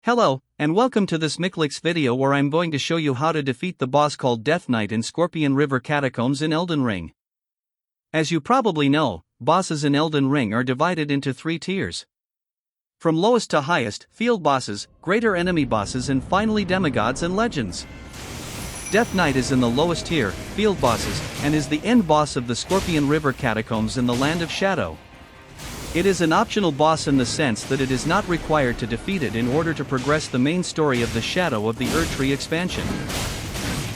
Hello, and welcome to this Miklix video where I'm going to show you how to defeat the boss called Death Knight in Scorpion River Catacombs in Elden Ring. As you probably know, bosses in Elden Ring are divided into 3 tiers. From lowest to highest, field bosses, greater enemy bosses and finally demigods and legends. Death Knight is in the lowest tier, field bosses, and is the end boss of the Scorpion River Catacombs in the Land of Shadow. It is an optional boss in the sense that it is not required to defeat it in order to progress the main story of the Shadow of the Erdtree expansion.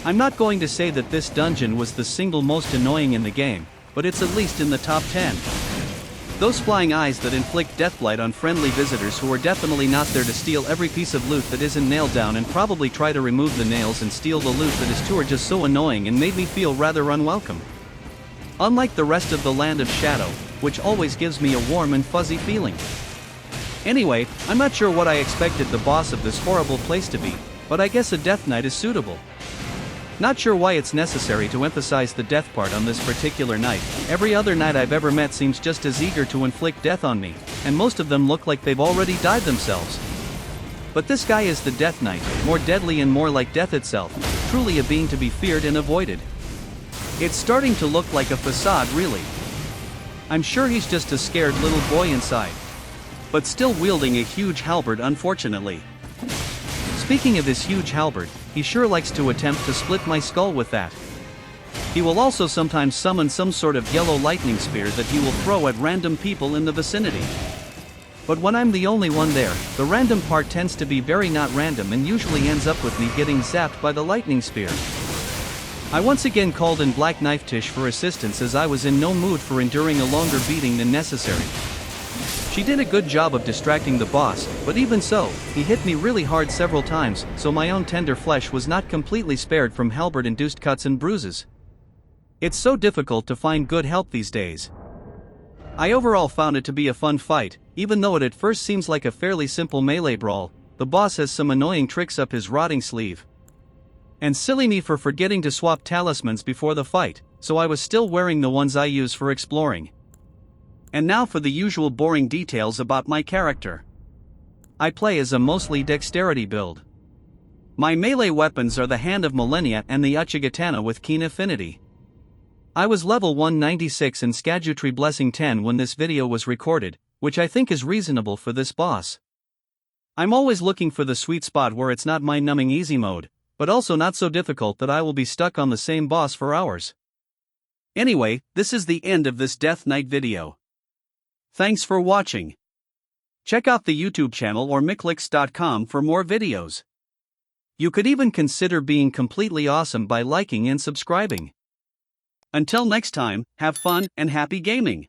I'm not going to say that this dungeon was the single most annoying in the game, but it's at least in the top 10. Those flying eyes that inflict deathblight on friendly visitors who are definitely not there to steal every piece of loot that isn't nailed down and probably try to remove the nails and steal the loot that is too are just so annoying and made me feel rather unwelcome. Unlike the rest of the Land of Shadow, which always gives me a warm and fuzzy feeling. Anyway, I'm not sure what I expected the boss of this horrible place to be, but I guess a Death Knight is suitable. Not sure why it's necessary to emphasize the death part on this particular knight. Every other knight I've ever met seems just as eager to inflict death on me, and most of them look like they've already died themselves. But this guy is the Death Knight, more deadly and more like death itself, truly a being to be feared and avoided. It's starting to look like a facade really. I'm sure he's just a scared little boy inside. But still wielding a huge halberd unfortunately. Speaking of his huge halberd, he sure likes to attempt to split my skull with that. He will also sometimes summon some sort of yellow lightning spear that he will throw at random people in the vicinity. But when I'm the only one there, the random part tends to be very not random and usually ends up with me getting zapped by the lightning spear. I once again called in Black Knife Tish for assistance as I was in no mood for enduring a longer beating than necessary. She did a good job of distracting the boss, but even so, he hit me really hard several times, so my own tender flesh was not completely spared from halberd-induced cuts and bruises. It's so difficult to find good help these days. I overall found it to be a fun fight, even though it at first seems like a fairly simple melee brawl. The boss has some annoying tricks up his rotting sleeve. And silly me for forgetting to swap talismans before the fight, so I was still wearing the ones I use for exploring. And now for the usual boring details about my character. I play as a mostly dexterity build. My melee weapons are the Hand of Malenia and the Uchigatana with keen affinity. I was level 196 in Scadutree Blessing 10 when this video was recorded, which I think is reasonable for this boss. I'm always looking for the sweet spot where it's not mind-numbing easy mode, but also not so difficult that I will be stuck on the same boss for hours. Anyway, this is the end of this Death Knight video. Thanks for watching. Check out the YouTube channel or Miklix.com for more videos. You could even consider being completely awesome by liking and subscribing. Until next time, have fun and happy gaming.